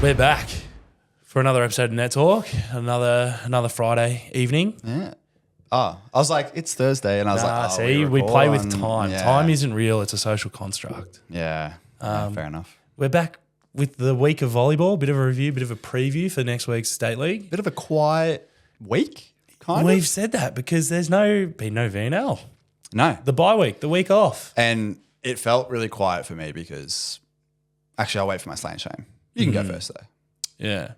We're back for another episode of Net Talk, another Friday evening. Yeah. Oh, I was like, it's Thursday, and I was like, see, we play with time. Yeah. Time isn't real; it's a social construct. Yeah. Fair enough. We're back with the week of volleyball. Bit of a review, bit of a preview for next week's state league. Bit of a quiet week, kind We've of. said that because there's been no VNL. No, The bye week, the week off, and it felt really quiet for me because actually, I'll wait for my slant shame. You can go first though. Yeah. I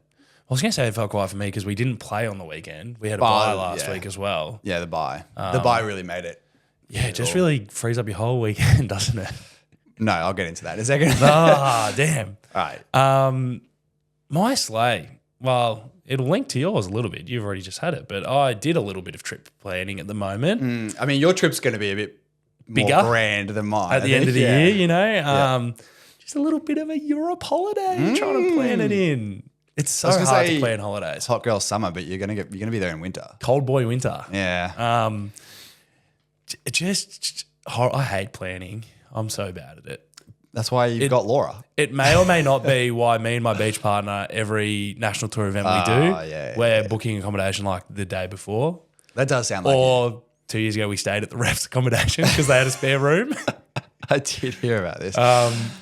was going to say it felt quiet for me because we didn't play on the weekend. We had a bye last week as well. Yeah, the bye. The bye really made it. Yeah, it just really frees up your whole weekend, doesn't it? No, I'll get into that in a second. Damn. All right. My sleigh, well, it'll link to yours a little bit. You've already just had it, but I did a little bit of trip planning at the moment. I mean, your trip's going to be a bit Bigger more grand than mine. At the end of the year, you know. Just a little bit of a Europe holiday, trying to plan it in. It's so hard to plan holidays. It's hot girl summer, but you're gonna be there in winter. Cold boy winter. Yeah. I hate planning. I'm so bad at it. That's why you've got Laura. It may or may not be why me and my beach partner, every national tour event we do, we're booking accommodation like the day before. That does sound like Or 2 years ago we stayed at the refs accommodation because they had a spare room. I did hear about this.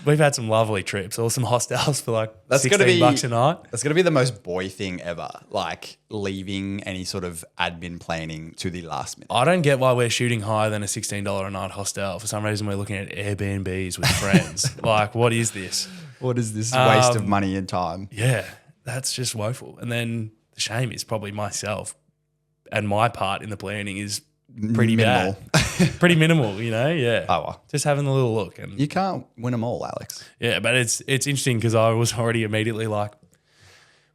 We've had some lovely trips or some hostels for like That's $16 a night. That's going to be the most boy thing ever, like leaving any sort of admin planning to the last minute. I don't get why we're shooting higher than a $16 a night hostel. For some reason, we're looking at Airbnbs with friends. Like, what is this? What is this waste of money and time? Yeah, that's just woeful. And then the shame is probably myself, and my part in the planning is pretty minimal. bad. Pretty minimal, you know? Yeah. Oh, well. Just having a little look. And you can't win them all, Alex. yeah, but it's interesting because I was already immediately like,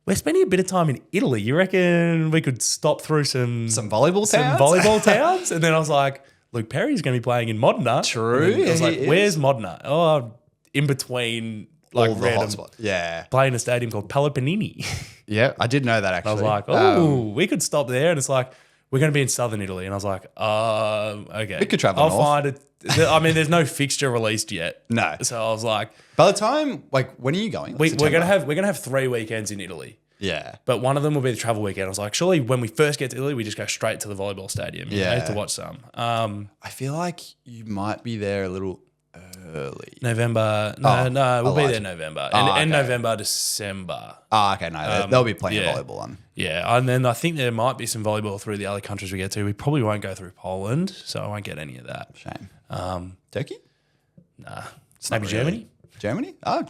we're spending a bit of time in Italy. You reckon we could stop through some volleyball towns? Volleyball towns? And then I was like, Luke Perry's going to be playing in Modena. True. I was like, where's Modena? Oh, in between like all the random hotspots. Yeah. playing a stadium called Palapanini. Yeah, I did know that actually. I was like, we could stop there. And it's like, we're going to be in southern Italy. And I was like, okay. We could travel I'll north. find it. I mean, there's no fixture released yet. No. So I was like, by the time, like, when are you going? Like, we're gonna have 3 weekends in Italy. Yeah. But one of them will be the travel weekend. I was like, surely when we first get to Italy, we just go straight to the volleyball stadium you know, to watch some. I feel like you might be there a little early. November. No, we'll be there November. And November, December. Oh, okay. No, there'll be plenty of volleyball on. Yeah. And then I think there might be some volleyball through the other countries we get to. We probably won't go through Poland, so I won't get any of that. Shame. Turkey? Nah. Maybe Germany? Germany? Oh,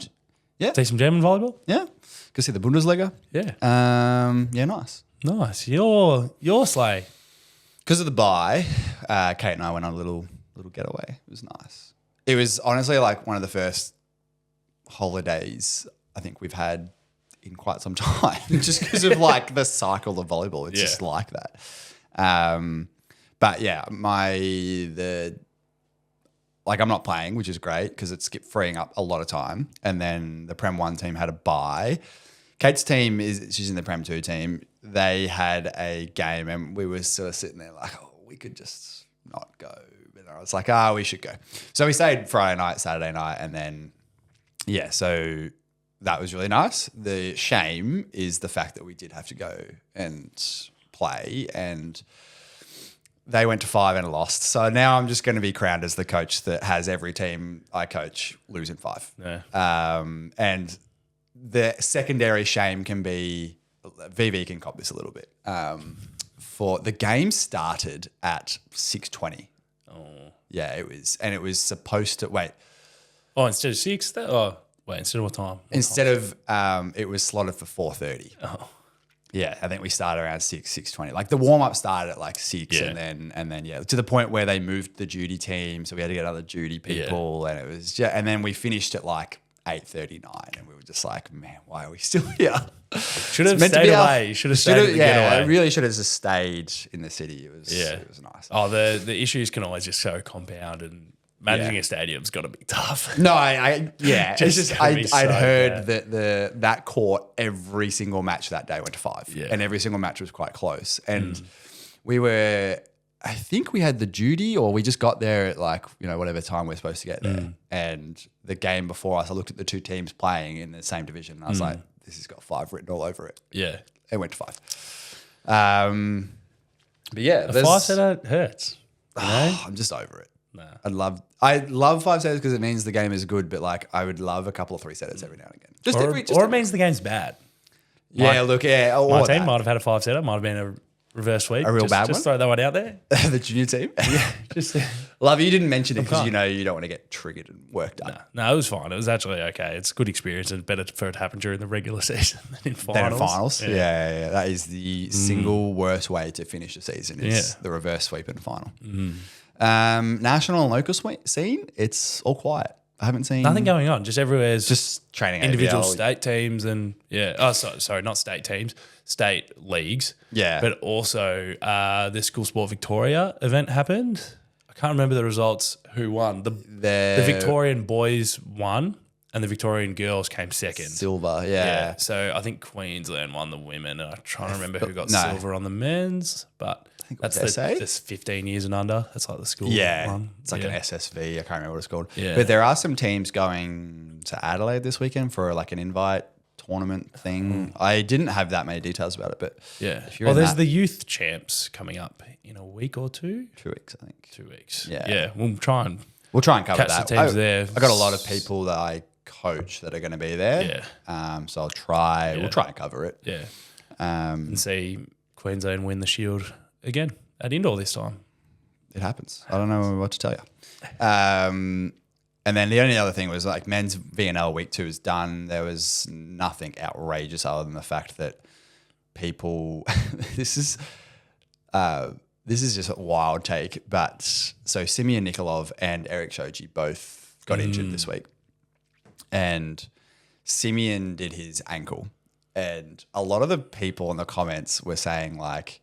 yeah. See some German volleyball? Yeah. Go see the Bundesliga. Yeah. Yeah, nice. Nice. Your sleigh. Because of the bye, Kate and I went on a little getaway. It was nice. It was honestly like one of the first holidays I think we've had in quite some time, just because of like the cycle of volleyball. It's just like that. But yeah, I'm not playing, which is great because it's freeing up a lot of time. And then the Prem 1 team had a bye. Kate's team she's in the Prem 2 team. They had a game and we were sort of sitting there like, oh, we could just not go. But I was like, we should go. So we stayed Friday night, Saturday night, and then, so that was really nice. The shame is the fact that we did have to go and play, and they went to 5 and lost. So now I'm just going to be crowned as the coach that has every team I coach lose in 5. Yeah. And the secondary shame can be, VV can cop this a little bit. For the game started at 6:20. Oh. Yeah, it was supposed to wait. Oh, instead of 6? Instead of what time? Instead of it was slotted for 4:30. Oh. Yeah, I think we started around 6:20. Like the warm up started at like 6, and then to the point where they moved the duty team, so we had to get other duty people, and it was and then we finished at like 8:39, and we were just like, man, why are we still here? Should have stayed away. Should have stayed. I really should have just stayed in the city. It was nice. Oh, the issues can always just so compound, and managing a stadium's got to be tough. No, I'd heard bad. that court every single match that day went to 5, and every single match was quite close. And we were, I think we had the duty, or we just got there at like whatever time we're supposed to get there. And the game before us, I looked at the 2 teams playing in the same division, and I was like, this has got 5 written all over it. Yeah. It went to 5. But yeah, A 5-setter hurts. You know? I'm just over it. Nah. I love 5-setters because it means the game is good, but like I would love a couple of 3-setters every now and again. Or it means the game's bad. Yeah, look, yeah. My team might have had a 5-setter, might have been a reverse sweep. A real bad one? Just throw that one out there. The junior team. Just Love you didn't mention it because you know you don't want to get triggered and worked up. No, it was fine. It was actually okay. It's a good experience and better for it to happen during the regular season than in finals. Yeah. That is the single worst way to finish a season is the reverse sweep in the final. National and local scene, it's all quiet. I haven't seen Nothing going on. Just everywhere's just training individual ABL. state teams and sorry, not state teams, state leagues. Yeah. But also the School Sport Victoria event happened. I can't remember the results. Who won? The Victorian boys won and the Victorian girls came second. Silver, yeah. So I think Queensland won the women. And I'm trying to remember who got silver on the men's, but that's this 15 years and under. That's like the school one. It's like an SSV. I can't remember what it's called. Yeah. But there are some teams going to Adelaide this weekend for like an invite tournament thing. I didn't have that many details about it, but if you're there's the youth champs coming up in a week or two. 2 weeks, I think. 2 weeks. Yeah. We'll try and cover catch that. the teams there. I got a lot of people that I coach that are going to be there. Yeah. So I'll try. We'll try and cover it. Yeah. And see Queensland win the Shield again at indoor this time. It happens. I don't know what to tell you. And then the only other thing was like men's VNL week 2 is done. There was nothing outrageous other than the fact that people. This is just a wild take, but so Simeon Nikolov and Eric Shoji both got injured this week, and Simeon did his ankle, and a lot of the people in the comments were saying like,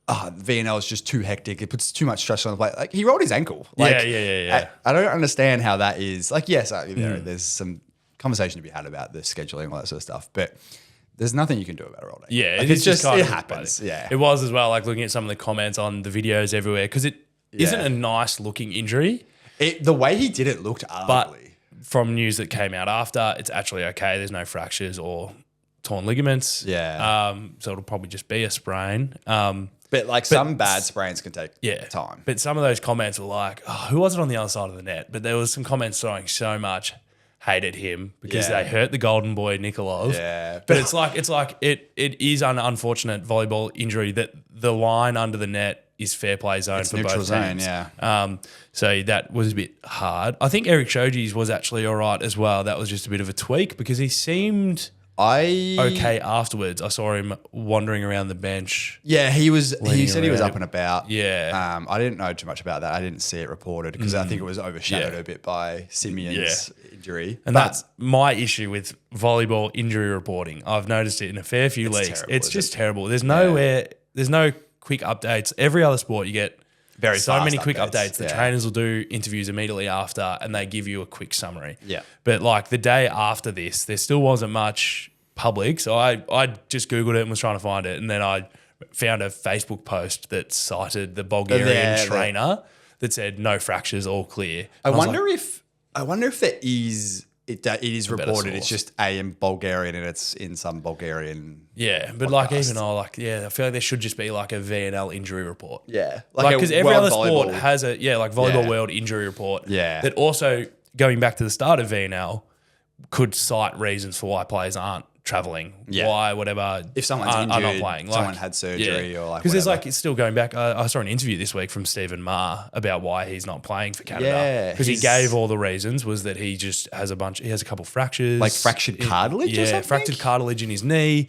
VNL is just too hectic. It puts too much stress on the player. Like he rolled his ankle. Like, yeah. I don't understand how that is. Like, yes, there's some conversation to be had about the scheduling, all that sort of stuff, but there's nothing you can do about it all day. Yeah, like, it happens. Yeah, it was as well. Like looking at some of the comments on the videos everywhere because it isn't a nice looking injury. The way he did it looked ugly. But from news that came out after, it's actually okay. There's no fractures or torn ligaments. Yeah. So it'll probably just be a sprain. But some bad sprains can take time. But some of those comments were like, who was it on the other side of the net? But there was some comments throwing so much hate at him because they hurt the golden boy Nikolov. Yeah. But it's like it is an unfortunate volleyball injury that the line under the net is fair play zone for both teams. Yeah. So that was a bit hard. I think Eric Shoji's was actually all right as well. That was just a bit of a tweak because he seemed okay afterwards. I saw him wandering around the bench. Yeah, he said he was up and about. Yeah. I didn't know too much about that. I didn't see it reported because I think it was overshadowed a bit by Simeon's injury. And that's my issue with volleyball injury reporting. I've noticed it in a fair few leagues. Terrible, it's just terrible. There's no quick updates. Every other sport you get so many quick updates. The trainers will do interviews immediately after and they give you a quick summary. Yeah. But like the day after this, there still wasn't much public. So I just Googled it and was trying to find it. And then I found a Facebook post that cited the Bulgarian trainer that said no fractures, all clear. I wonder if there is it is reported. It's just in Bulgarian and it's in some Bulgarian. Yeah, but podcast. I feel like there should just be like a VNL injury report. Yeah, because every other sport has volleyball world injury report. Yeah, that also going back to the start of VNL could cite reasons for why players aren't traveling. Yeah. Why whatever if someone's injured, are not playing, someone had surgery or like because it's still going back. I saw an interview this week from Stephen Ma about why he's not playing for Canada because he gave all the reasons was that he just has he has a couple fractures, like fractured cartilage. or something? Fractured cartilage in his knee.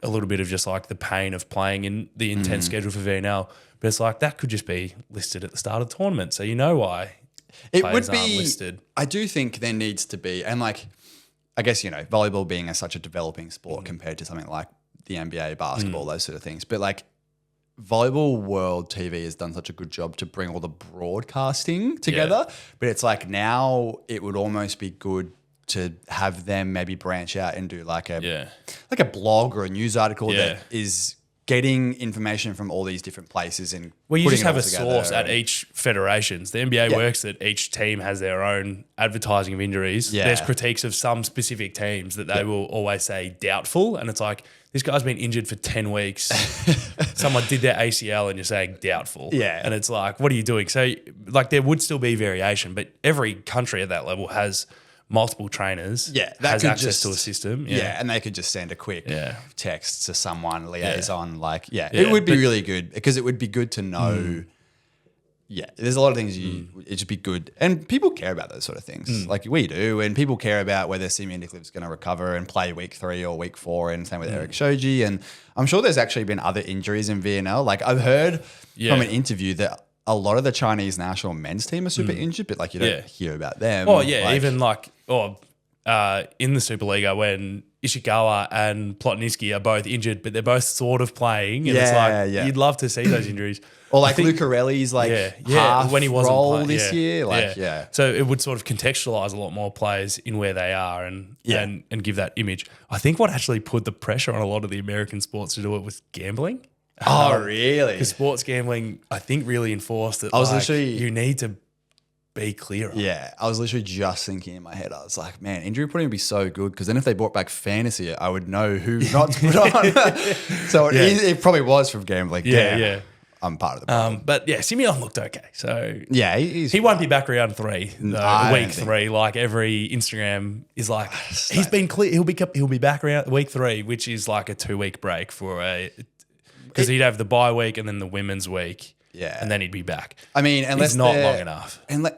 A little bit of just like the pain of playing in the intense schedule for VNL, but it's like that could just be listed at the start of the tournament, so you know why it would be listed. I do think there needs to be, and like I guess volleyball being such a developing sport compared to something like the NBA, basketball, those sort of things, but like Volleyball World TV has done such a good job to bring all the broadcasting together, but it's like now it would almost be good to have them maybe branch out and do like a blog or a news article that is getting information from all these different places and Well, you putting just it have all a together source at each federations. The NBA works that each team has their own advertising of injuries. Yeah. There's critiques of some specific teams that they will always say doubtful. And it's like, this guy's been injured for 10 weeks. Someone did their ACL and you're saying doubtful. Yeah. And it's like, what are you doing? So, like, there would still be variation, but every country at that level has multiple trainers. Yeah, has access to a system. Yeah. And they could just send a quick Yeah. text to someone, liaison. Like, Yeah, it would be really good because it would be good to know. Yeah, there's a lot of things it should be good. And people care about those sort of things. Like we do. And people care about whether Simi Nikliv's going to recover and play week 3 or week 4. And same with Eric Shoji. And I'm sure there's actually been other injuries in VNL. Like I've heard from an interview that a lot of the Chinese national men's team are super injured, but like you don't hear about them. Oh, yeah. Even in the Superliga when Ishikawa and Plotnitsky are both injured, but they're both sort of playing. And it's like, you'd love to see those injuries. Or like Lucarelli's like half when he wasn't role playing, this year. Like, So it would sort of contextualize a lot more players in where they are and give that image. I think what actually put the pressure on a lot of the American sports to do it was gambling. Oh, really? Because sports gambling, I think, really enforced that you need to be clearer. Yeah, I was literally just thinking in my head, I was like, man, injury reporting would be so good because then if they brought back fantasy, I would know who not to put on. So it probably was from gambling. Yeah. I'm part of the problem. But yeah, Simeon looked okay. So yeah, he won't be back round 3, week 3. Like every Instagram is like, he's been clear. He'll be back around week 3, which is like a 2-week break because he'd have the bye week and then the women's week. Yeah. And then he'd be back. I mean, unless it's not long enough. And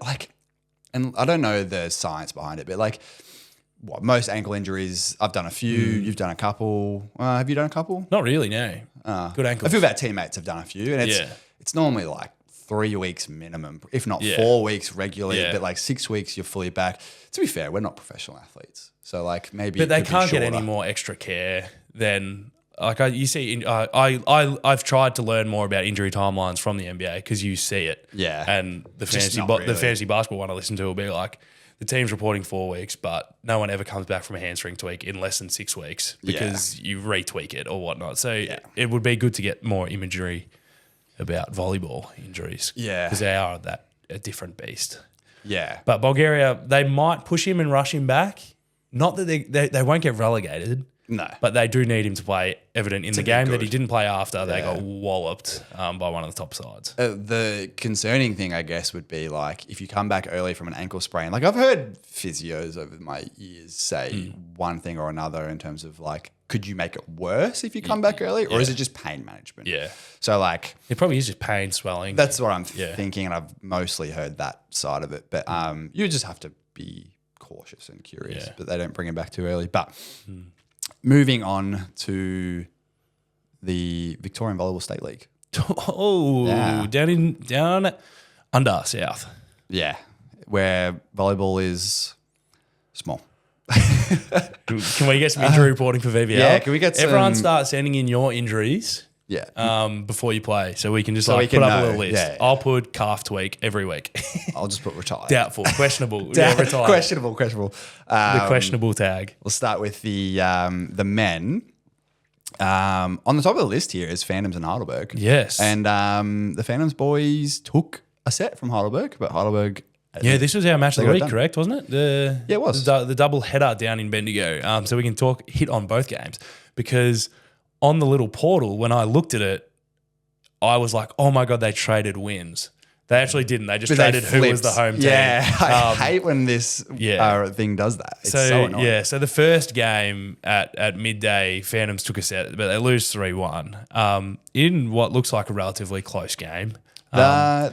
and I don't know the science behind it, but like most ankle injuries, I've done a few. You've done a couple. Have you done a couple? Not really, no. Good ankles. A few of our teammates have done a few, and it's normally like 3 weeks minimum, if not 4 weeks regularly, but like 6 weeks you're fully back. To be fair, we're not professional athletes, so like maybe. But they can't get any more extra care than. Like I've tried to learn more about injury timelines from the NBA because you see it. Yeah. And the fantasy basketball one I listen to will be like the team's reporting 4 weeks, but no one ever comes back from a hamstring tweak in less than 6 weeks because you retweak it or whatnot. So it would be good to get more imagery about volleyball injuries. Yeah. Because they are a different beast. Yeah. But Bulgaria, they might push him and rush him back. Not that they won't get relegated. No. But they do need him to play evident in the game that he didn't play after. They got walloped by one of the top sides. The concerning thing, I guess, would be like if you come back early from an ankle sprain. Like I've heard physios over my years say one thing or another in terms of like, could you make it worse if you come back early or is it just pain management? Yeah. So like. It probably is just pain, swelling. That's what I'm thinking and I've mostly heard that side of it. But you just have to be cautious and curious. But they don't bring him back too early. But... Moving on to the Victorian Volleyball State League. Down under south. Yeah, where volleyball is small. Can we get some injury reporting for VVL? Yeah, can we get some... Everyone start sending in your injuries before you play so we can just put up a little list. Yeah. I'll put calf tweak every week. I'll just put retired. Doubtful, questionable. Retired. Questionable. The questionable tag. We'll start with the men. On the top of the list here is Phantoms and Heidelberg. Yes. And the Phantoms boys took a set from Heidelberg, but Heidelberg... Yeah, this was our match of the week, correct, wasn't it? Yeah, it was. The double header down in Bendigo. So we can hit on both games because on the little portal, when I looked at it, I was like, oh my God, they traded wins. They actually didn't. They just traded who was the home team. Yeah, I hate when this thing does that. It's so annoying. Yeah, so the first game at midday, Phantoms took a set, but they lose 3-1 in what looks like a relatively close game. They're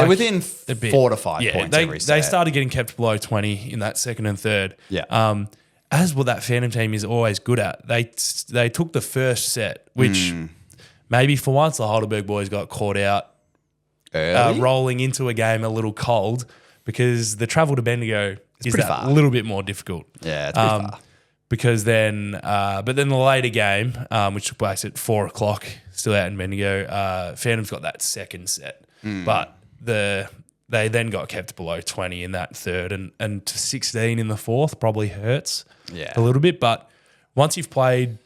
within 4 to 5 points every set. They started getting kept below 20 in that second and third. Yeah. As what that Phantom team is always good at, they took the first set, which maybe for once the Heidelberg boys got caught out rolling into a game a little cold because the travel to Bendigo is a little bit more difficult. Yeah, it's pretty far. Because then, but then the later game, which took place at 4:00, still out in Bendigo, Phantoms got that second set, but they then got kept below 20 in that third, and to 16 in the fourth probably hurts a little bit. But once you've played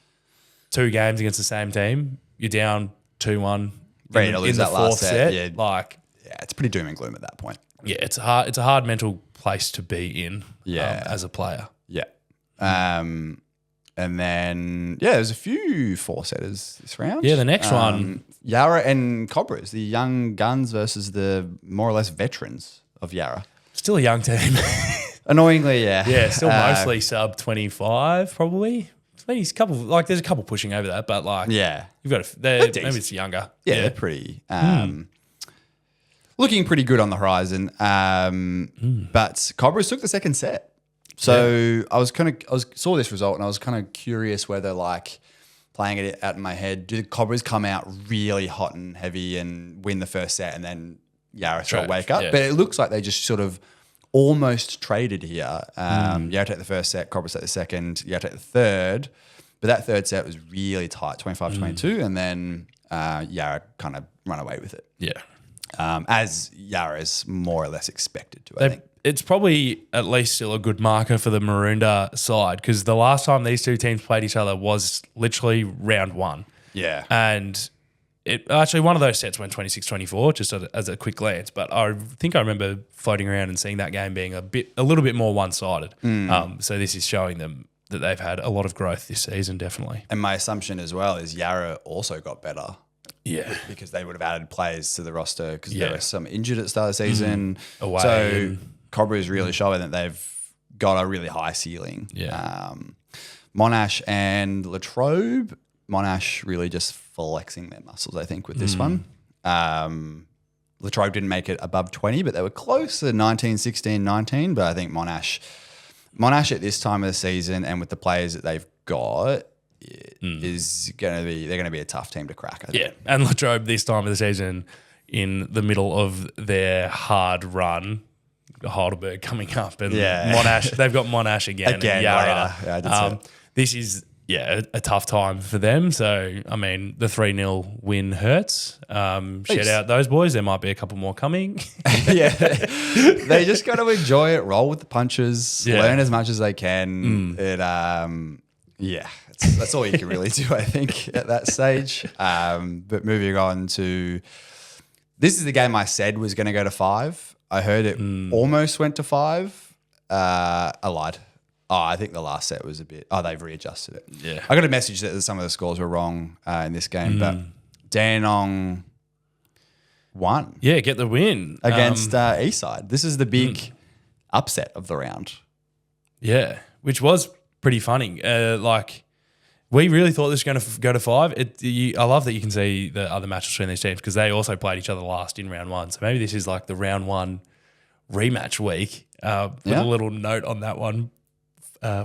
2 games against the same team, you're down 2-1. Ready to lose in the that last fourth set. set. Yeah, it's pretty doom and gloom at that point. Yeah, it's a hard mental place to be in. Yeah. As a player. Yeah. And then, there's a few 4-setters this round. Yeah, the next one. Yarra and Cobras, the young guns versus the more or less veterans of Yarra. Still a young team. Annoyingly, yeah. Yeah, still mostly sub 25 probably. There's a couple pushing over that, but you've got maybe it's younger. Yeah, they're pretty looking pretty good on the horizon. But Cobras took the second set. So I saw this result and I was kind of curious whether playing it out in my head, do the Cobras come out really hot and heavy and win the first set and then Yarra sort of wake up? Yeah. But it looks like they just sort of almost traded here. Yarra take the first set, Cobras take the second, Yarra take the third. But that third set was really tight, 25-22, and then Yarra kind of run away with it. Yeah. As Yarra's more or less expected to, I think. It's probably at least still a good marker for the Maroondah side because the last time these two teams played each other was literally round 1. Yeah. And it actually one of those sets went 26-24 just as a quick glance, but I think I remember floating around and seeing that game being a little bit more one-sided. So this is showing them that they've had a lot of growth this season, definitely. And my assumption as well is Yarra also got better. Yeah. Because they would have added players to the roster because there were some injured at the start of the season. Away. So Cobra is really showing that they've got a really high ceiling. Yeah. Monash and Latrobe. Monash really just flexing their muscles, I think, with this one. Latrobe didn't make it above 20, but they were close to 19, 16, 19. But I think Monash at this time of the season and with the players that they've got they're going to be a tough team to crack, I think. Yeah, and Latrobe this time of the season in the middle of their hard run, Heidelberg coming up and Monash, they've got Monash again and Yarra. Later. Yeah, I did see. This is a tough time for them. So, I mean, the 3-0 win hurts. Shout out those boys. There might be a couple more coming. Yeah. They just got to enjoy it, roll with the punches, learn as much as they can. That's all you can really do, I think, at that stage. But moving on to this is the game I said was going to go to 5. I heard it almost went to 5. I lied. I think the last set was a bit. They've readjusted it. Yeah. I got a message that some of the scores were wrong in this game, but Dandenong won. Yeah, get the win against Eastside. This is the big upset of the round. Yeah, which was pretty funny. We really thought this was going to go to 5. I love that you can see the other matches between these teams because they also played each other last in round 1. So maybe this is like the round 1 rematch week. With a little note on that one.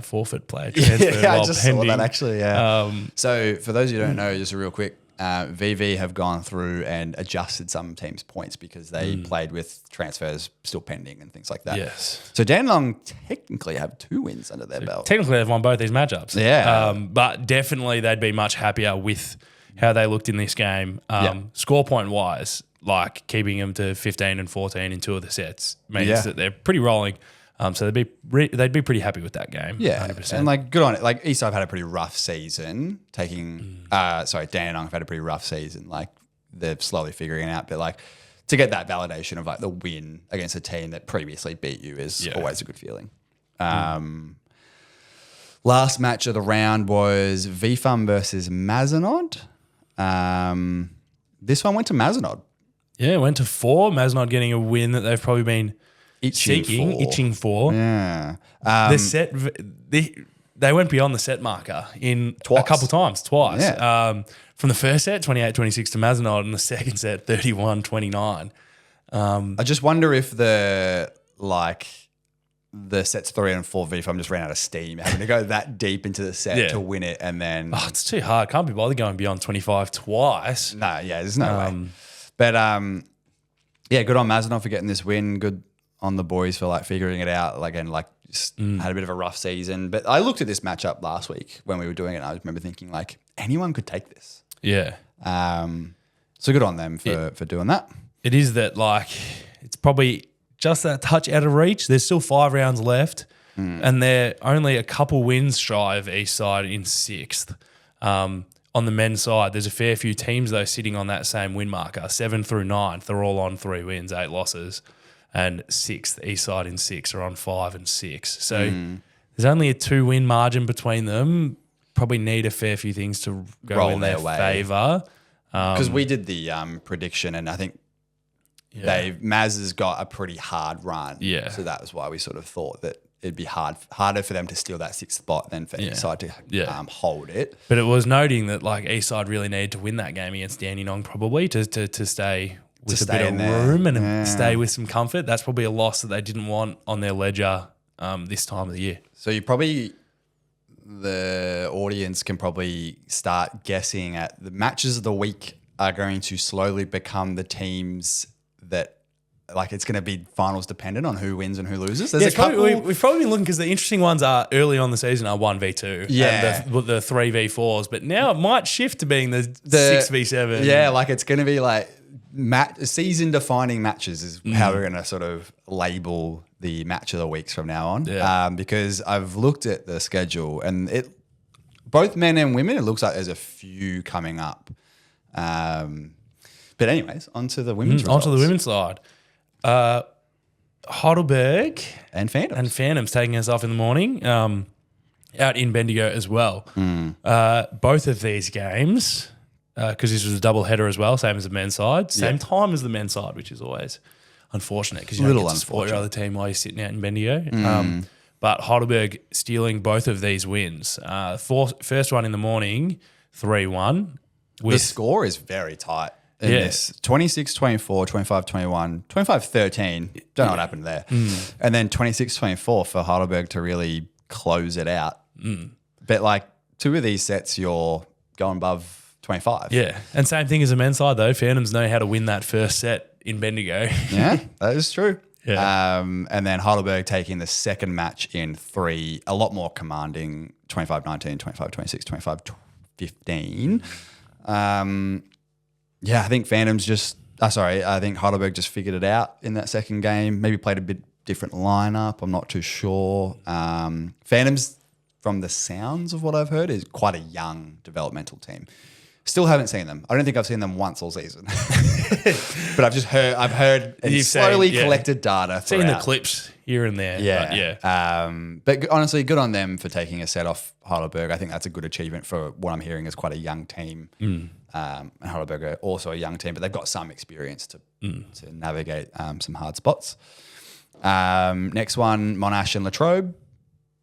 Forfeit player transferred I while just pending. saw that actually, so for those who don't know, just real quick, VV have gone through and adjusted some teams' points because they played with transfers still pending and things like that. Yes. So Dandenong technically have 2 wins under their belt. Technically, they've won both these matchups. Yeah. But definitely they'd be much happier with how they looked in this game. Score point wise, keeping them to 15 and 14 in 2 of the sets means that they're pretty rolling. So they'd be pretty happy with that game. Yeah, 100%. and good on it. Eastside had a pretty rough season. Dandenong have had a pretty rough season. They're slowly figuring it out, but to get that validation of the win against a team that previously beat you is always a good feeling. Last match of the round was VFUM versus Mazenod. This one went to Mazenod. Yeah, it went to 4. Mazenod getting a win that they've probably been itching for. Yeah. The set, they went beyond the set marker in Twice. a couple times, twice. Yeah. From the first set, 28-26 to Mazenod, and the second set, 31-29. I just wonder if the sets 3 and 4 VFUM just ran out of steam, having to go that deep into the set to win it, and then it's too hard. Can't be bothered going beyond 25 twice. No, there's no way. But good on Mazenod for getting this win. Good on the boys for figuring it out. Had a bit of a rough season. But I looked at this matchup last week when we were doing it, and I remember thinking anyone could take this. Yeah. So good on them for doing that. It is that it's probably just that touch out of reach. There's still 5 rounds left, and they're only a couple wins shy of Eastside in 6th. on the men's side, there's a fair few teams, though, sitting on that same win marker. 7 through 9th, they're all on 3 wins, 8 losses. And 6th, the east side in 6 are on 5 and 6. So there's only a 2-win margin between them. Probably need a fair few things to go in their favour. Because we did the prediction, and I think Maz has got a pretty hard run. Yeah. So that was why we sort of thought that it'd be harder for them to steal that 6th spot than for Eastside to hold it. But it was noting that like Eastside really needed to win that game against Dandenong probably to stay with a bit of room and stay with some comfort. That's probably a loss that they didn't want on their ledger this time of the year. So the audience can probably start guessing at the matches of the week are going to slowly become the teams that like it's going to be finals dependent on who wins and who loses. There's a couple. We've probably been looking because the interesting ones are early on the season are 1v2 and the 3v4s, but now it might shift to being the 6v7. Yeah, like it's going to be like season defining matches is how we're going to sort of label the match of the weeks from now on. Yeah. Because I've looked at the schedule and both men and women, it looks like there's a few coming up. But anyways, onto the women's results. Onto the women's side. Heidelberg and Phantoms taking us off in the morning out in Bendigo as well. Both of these games, because this was a double header as well, same as the men's side, same time as the men's side, which is always unfortunate because you don't get to support your other team while you're sitting out in Bendigo. But Heidelberg stealing both of these wins. First one in the morning, 3-1. The score is very tight. In this 26-24, 25-21, 25-13. Don't know what happened there. And then 26-24 for Heidelberg to really close it out. But like 2 of these sets, you're going above 25. Yeah. And same thing as the men's side though. Phantoms know how to win that first set in Bendigo. Yeah, that is true. Yeah. And then Heidelberg taking the second match in 3, a lot more commanding, 25-19, 25-26, 25-15. Yeah, I think I think Heidelberg just figured it out in that second game. Maybe played a bit different lineup. I'm not too sure. Phantoms, from the sounds of what I've heard, is quite a young developmental team. Still haven't seen them. I don't think I've seen them once all season. But I've heard and slowly collected data. Seen the clips here and there. Yeah. But honestly, good on them for taking a set off Heidelberg. I think that's a good achievement for what I'm hearing is quite a young team. And Heidelberg are also a young team, but they've got some experience to navigate some hard spots. Next one, Monash and Latrobe.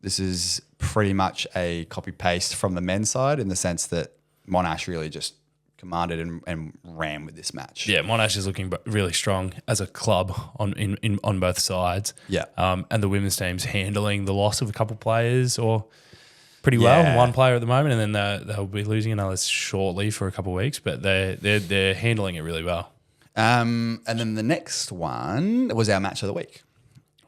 This is pretty much a copy-paste from the men's side in the sense that Monash really just commanded and ran with this match. Yeah, Monash is looking really strong as a club on both sides. Yeah. And the women's team's handling the loss of a couple players pretty well. One player at the moment, and then they'll be losing another shortly for a couple of weeks, but they're handling it really well. And then the next one was our match of the week.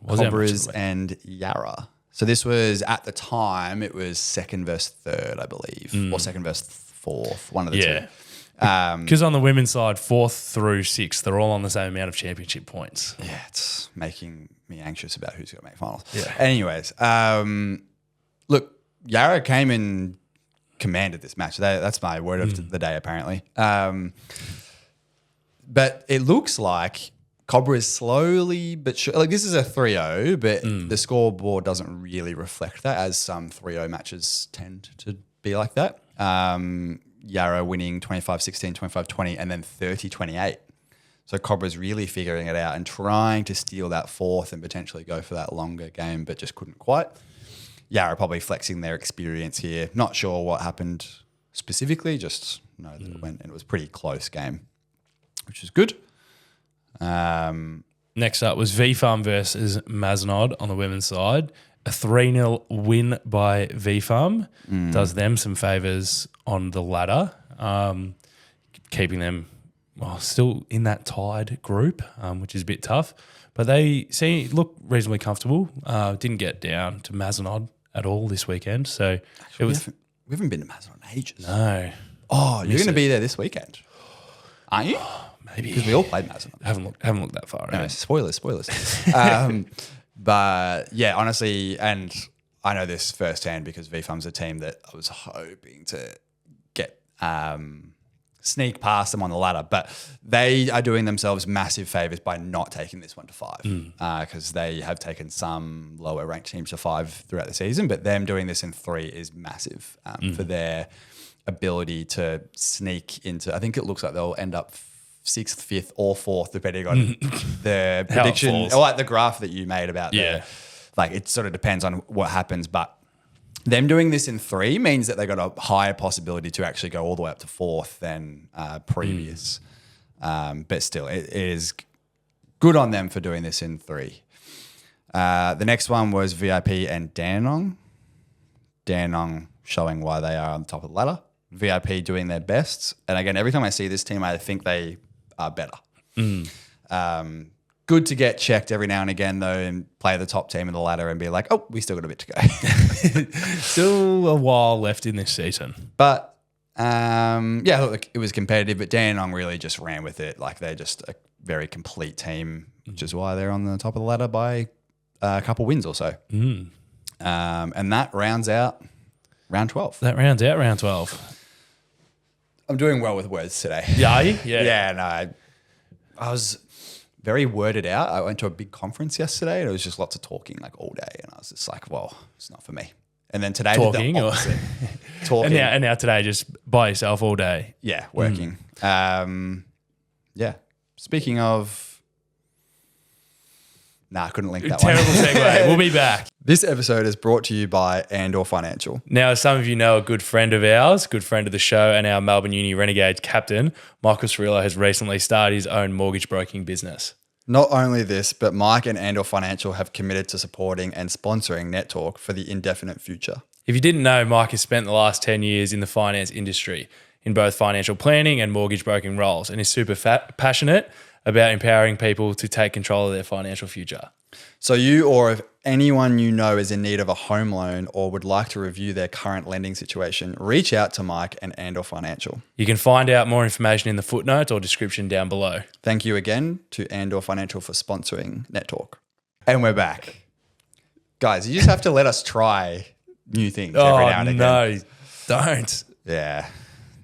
Cobras and Yarra. So this was, at the time, it was 2nd versus 3rd, I believe, or 2nd versus 4th, one of the two. Because on the women's side, 4th through 6th, they're all on the same amount of championship points. Yeah, it's making me anxious about who's going to make finals. Yeah. Anyways, look, Yarra came and commanded this match. That's my word of the day, apparently. But it looks like Cobra is slowly but sure. Like this is a 3-0, but the scoreboard doesn't really reflect that, as some 3-0 matches tend to be like that. Yarra winning 25-16, 25-20, and then 30-28. So Cobra's really figuring it out and trying to steal that 4th and potentially go for that longer game, but just couldn't quite. Yarra probably flexing their experience here. Not sure what happened specifically, just know that it went and it was a pretty close game, which is good. Next up was V-Farm versus Mazenod on the women's side. A 3-0 win by V-Farm does them some favours on the ladder, keeping them still in that tied group, which is a bit tough. But they look reasonably comfortable. Didn't get down to Mazenod at all this weekend. So actually, we haven't been to Mazenod in ages. No. Oh, you're going to be there this weekend, aren't you? Maybe, because we all played Mazenod. Haven't looked that far. No, spoilers. But yeah, honestly, and I know this firsthand because V-Farm's a team that I was hoping to get sneak past them on the ladder. But they are doing themselves massive favors by not taking this one to 5 because they have taken some lower ranked teams to 5 throughout the season. But them doing this in 3 is massive for their ability to sneak into. I think it looks like they'll end up 6th, 5th, or 4th, depending on the prediction, or like the graph that you made about like it sort of depends on what happens. But them doing this in 3 means that they got a higher possibility to actually go all the way up to 4th than previous. But still, it is good on them for doing this in 3. The next one was VIP and Dandenong. Dandenong showing why they are on the top of the ladder. VIP doing their best. And again, every time I see this team, I think they are better. Good to get checked every now and again, though, and play the top team in the ladder and be like, oh, we still got a bit to go. Still a while left in this season. But, look, it was competitive, but Dandenong really just ran with it. Like, they're just a very complete team, which is why they're on the top of the ladder by a couple wins or so. And that rounds out round 12. That rounds out round 12. I'm doing well with words today. Yeah, are you? Yeah. Yeah, no. I was very worded out. I went to a big conference yesterday and it was just lots of talking like all day. And I was just like, well, it's not for me. And then today, talking, talking. And now today, just by yourself all day. Yeah, working. Speaking of, I couldn't link that Terrible segue. We'll be back. This episode is brought to you by Andor Financial. Now, as some of you know, a good friend of ours, good friend of the show, and our Melbourne Uni Renegades captain, Michael Cirillo, has recently started his own mortgage broking business. Not only this, but Mike and Andor Financial have committed to supporting and sponsoring Net Talk for the indefinite future. If you didn't know, Mike has spent the last 10 years in the finance industry in both financial planning and mortgage broking roles and is super passionate about empowering people to take control of their financial future. So you or if anyone you know is in need of a home loan or would like to review their current lending situation, reach out to Mike and Andor Financial. You can find out more information in the footnotes or description down below. Thank you again to Andor Financial for sponsoring Net Talk. And we're back. Guys, you just have to let us try new things every now and again. No, don't. Yeah.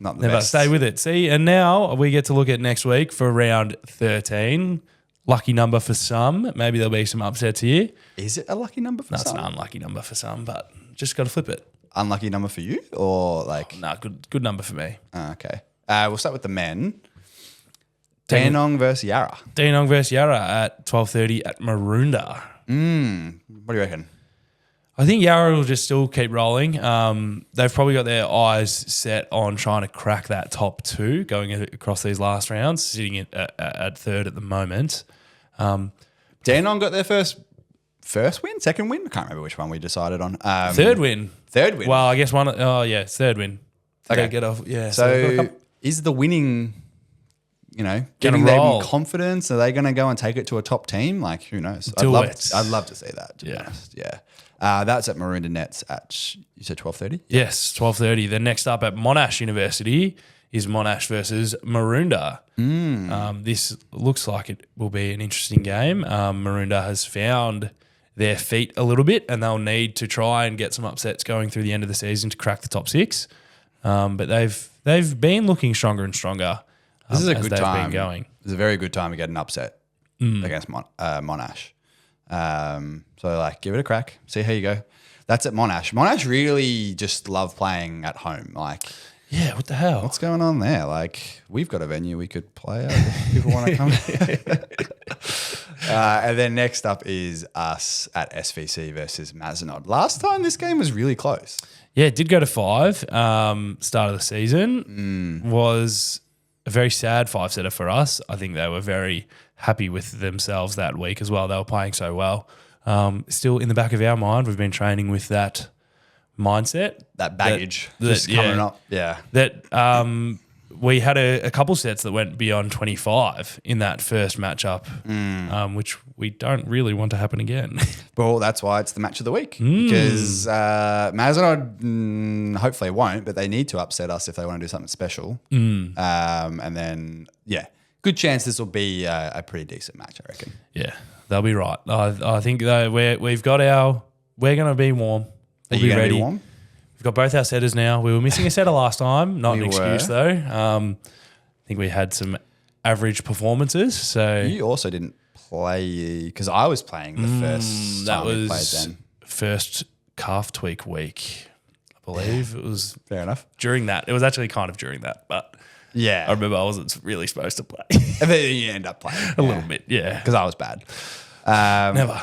Not the Never best. stay with it. See, and now we get to look at next week for round 13. Lucky number for some. Maybe there'll be some upsets here. Is it a lucky number for some? No, it's an unlucky number for some, but just got to flip it. Unlucky number for you or like? No, good number for me. Okay. We'll start with the men. Dandenong versus Yarra. Dandenong versus Yarra at 12:30 at Maroondah. What do you reckon? I think Yarra will just still keep rolling. They've probably got their eyes set on trying to crack that top 2 going across these last rounds, sitting at 3rd at the moment. Dandenong got their first win, second win? I can't remember which one we decided on. 3rd win. 3rd win? Well, I guess it's 3rd win. Okay. They get off, yeah. So is the winning, giving them confidence? Are they going to go and take it to a top team? Like, who knows? I'd love to see that, to be honest. Yeah. That's at Maroondah Nets at, you said 12:30? Yes, 12:30. Then next up at Monash University is Monash versus Maroondah. This looks like it will be an interesting game. Maroondah has found their feet a little bit and they'll need to try and get some upsets going through the end of the season to crack the top 6. But they've been looking stronger and stronger. This is a good time. Been going. It's a very good time to get an upset against Monash. So give it a crack, see how you go. That's at Monash. Monash really just love playing at home. Yeah, what the hell? What's going on there? We've got a venue we could play at if people want to come. And then next up is us at SVC versus Mazenod. Last time this game was really close. Yeah, it did go to 5. Start of the season was a very sad 5-setter for us. I think they were very happy with themselves that week as well. They were playing so well. Still in the back of our mind, we've been training with that mindset. That baggage coming up. Yeah. That we had a couple sets that went beyond 25 in that first matchup, which we don't really want to happen again. Well, that's why it's the match of the week. Because Mazenod hopefully won't, but they need to upset us if they want to do something special. And then, good chance this will be a pretty decent match, I reckon. Yeah, they'll be right. I think we're going to be warm. Are you going to be warm? We've got both our setters now. We were missing a setter last time. Not an excuse though. I think we had some average performances. So you also didn't play because I was playing the first time we played then. First calf tweak week, I believe. It was fair enough. During that. It was actually kind of during that, but yeah. I remember I wasn't really supposed to play. And then you end up playing. A little bit, yeah. Because I was bad. Never.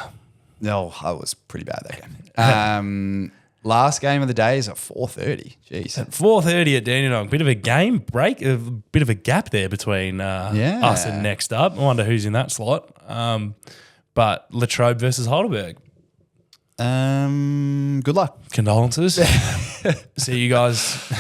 No, I was pretty bad that game. Last game of the day is at 4:30. Jeez. At 4:30 at Dandenong. Bit of a game break, a bit of a gap there between us and next up. I wonder who's in that slot. But Latrobe versus Heidelberg. Good luck. Condolences. See you guys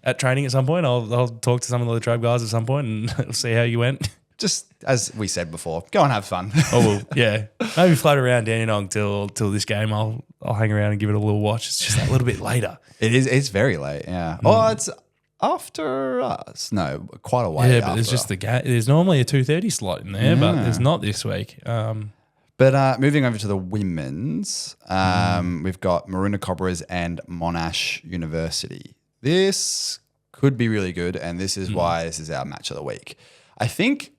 at training at some point. I'll talk to some of the Latrobe guys at some point and see how you went. Just as we said before, go and have fun. Oh, well, yeah. Maybe float around Dandenong till this game. I'll hang around and give it a little watch. It's just that little bit later. It is. It's very late. Yeah. Oh, it's after us. No, quite a way. Yeah, but there's just the game. There's normally a 2:30 slot in there, but there's not this week. But moving over to the women's, we've got Maroondah Cobras and Monash University. This could be really good, and this is why this is our match of the week. I think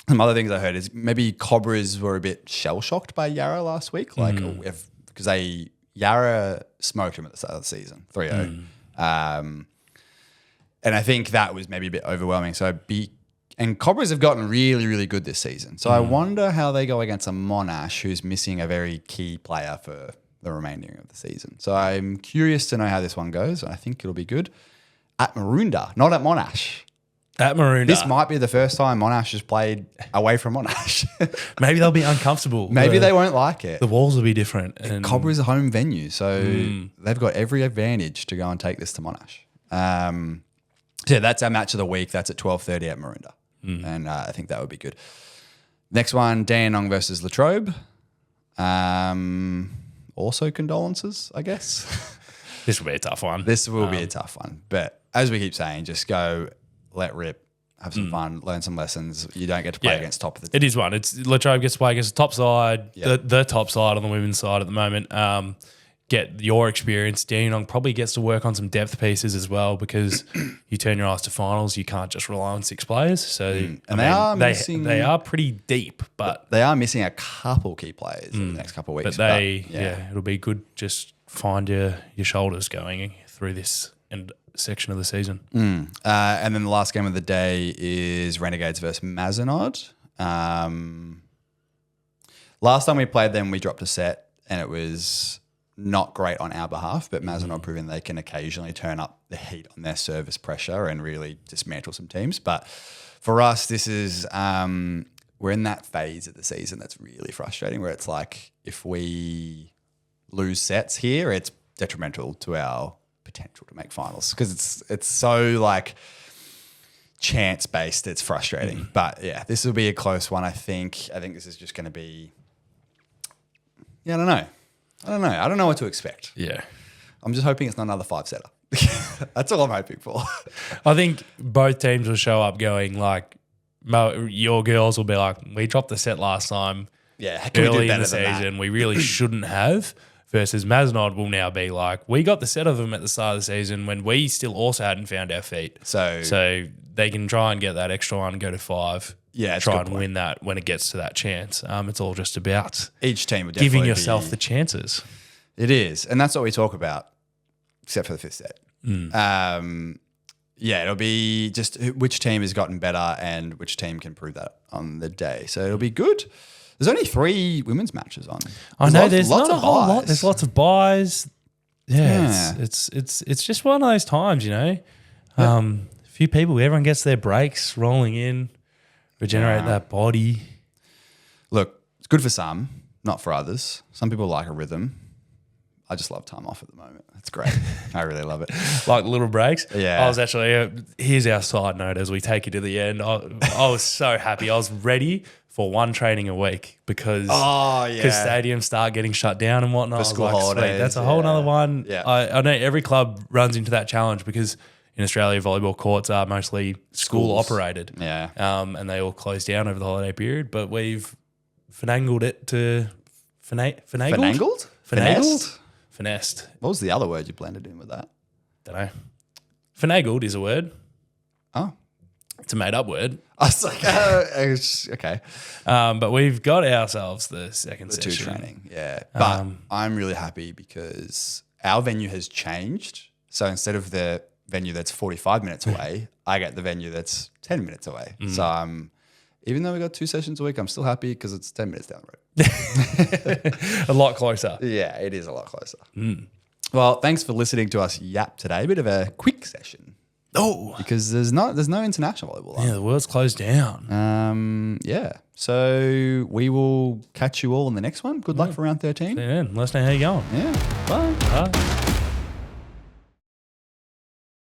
some other things I heard is maybe Cobras were a bit shell-shocked by Yarra last week, because Yarra smoked them at the start of the season, 3-0. And I think that was maybe a bit overwhelming. And Cobras have gotten really, really good this season. So I wonder how they go against a Monash who's missing a very key player for the remainder of the season. So I'm curious to know how this one goes. I think it'll be good. At Maroondah, not at Monash. At Maroondah. This might be the first time Monash has played away from Monash. Maybe they'll be uncomfortable. Maybe they won't like it. The walls will be different. And Cobra's a home venue, so they've got every advantage to go and take this to Monash. So yeah, that's our match of the week. That's at 12:30 at Maroondah. And I think that would be good. Next one, Dandenong versus Latrobe. Also condolences, I guess. This will be a tough one. This will be a tough one. But as we keep saying, just go, let rip, have some fun, learn some lessons. You don't get to play against top of the team. It is one. It's Latrobe gets to play against the top side, the top side on the women's side at the moment. Get your experience. Dandenong probably gets to work on some depth pieces as well because you turn your eyes to finals. You can't just rely on 6 players. So they are pretty deep, but they are missing a couple key players in the next couple of weeks. But it'll be good. Just find your shoulders going through this section of the season. And then the last game of the day is Renegades versus Mazenod. Last time we played them, we dropped a set and it was not great on our behalf, but Mazenod proving they can occasionally turn up the heat on their service pressure and really dismantle some teams. But for us, this is we're in that phase of the season that's really frustrating where it's like if we lose sets here, it's detrimental to our potential to make finals because it's so like chance based. It's frustrating, but yeah, this will be a close one. I think this is just going to be. Yeah, I don't know what to expect. Yeah, I'm just hoping it's not another 5-setter. That's all I'm hoping for. I think both teams will show up going like, your girls will be like, we dropped the set last time. Yeah, early in the season, we really shouldn't have. Versus Mazenod will now be like, we got the set of them at the start of the season when we still also hadn't found our feet. So they can try and get that extra one, go to 5. Yeah, try and win that when it gets to that chance. It's all just about each team would giving yourself the chances. It is, and that's what we talk about, except for the 5th set. It'll be just which team has gotten better and which team can prove that on the day. So it'll be good. There's only 3 women's matches on. There's not a whole lot. There's lots of buys. Yeah. It's just one of those times, you know. A few people, everyone gets their breaks rolling in, regenerate that body. Look, it's good for some, not for others. Some people like a rhythm. I just love time off at the moment. It's great. I really love it. Like little breaks. Yeah. I was actually, here's our side note as we take you to the end. I was so happy. I was ready for one training a week because stadiums start getting shut down and whatnot. For school holidays. Sweet, that's a whole other one. Yeah. I know every club runs into that challenge because in Australia, volleyball courts are mostly school operated. Yeah. And they all close down over the holiday period. But we've finagled it to finagled? finessed. What was the other word you blended in with that? Don't know. Finagled is a word. Oh. It's a made-up word. I was like, okay. But we've got ourselves the second The session. 2 training, yeah. But I'm really happy because our venue has changed. So instead of the venue that's 45 minutes away, I get the venue that's 10 minutes away. So even though we got 2 sessions a week, I'm still happy because it's 10 minutes down the road. A lot closer. Yeah, it is a lot closer. Well, thanks for listening to us yap today. A bit of a quick session. Oh. Because there's no international volleyball on. Yeah, the world's closed down. Yeah. So we will catch you all in the next one. Good luck for round 13. Yeah, let us know how you're going. Yeah. Bye. Bye.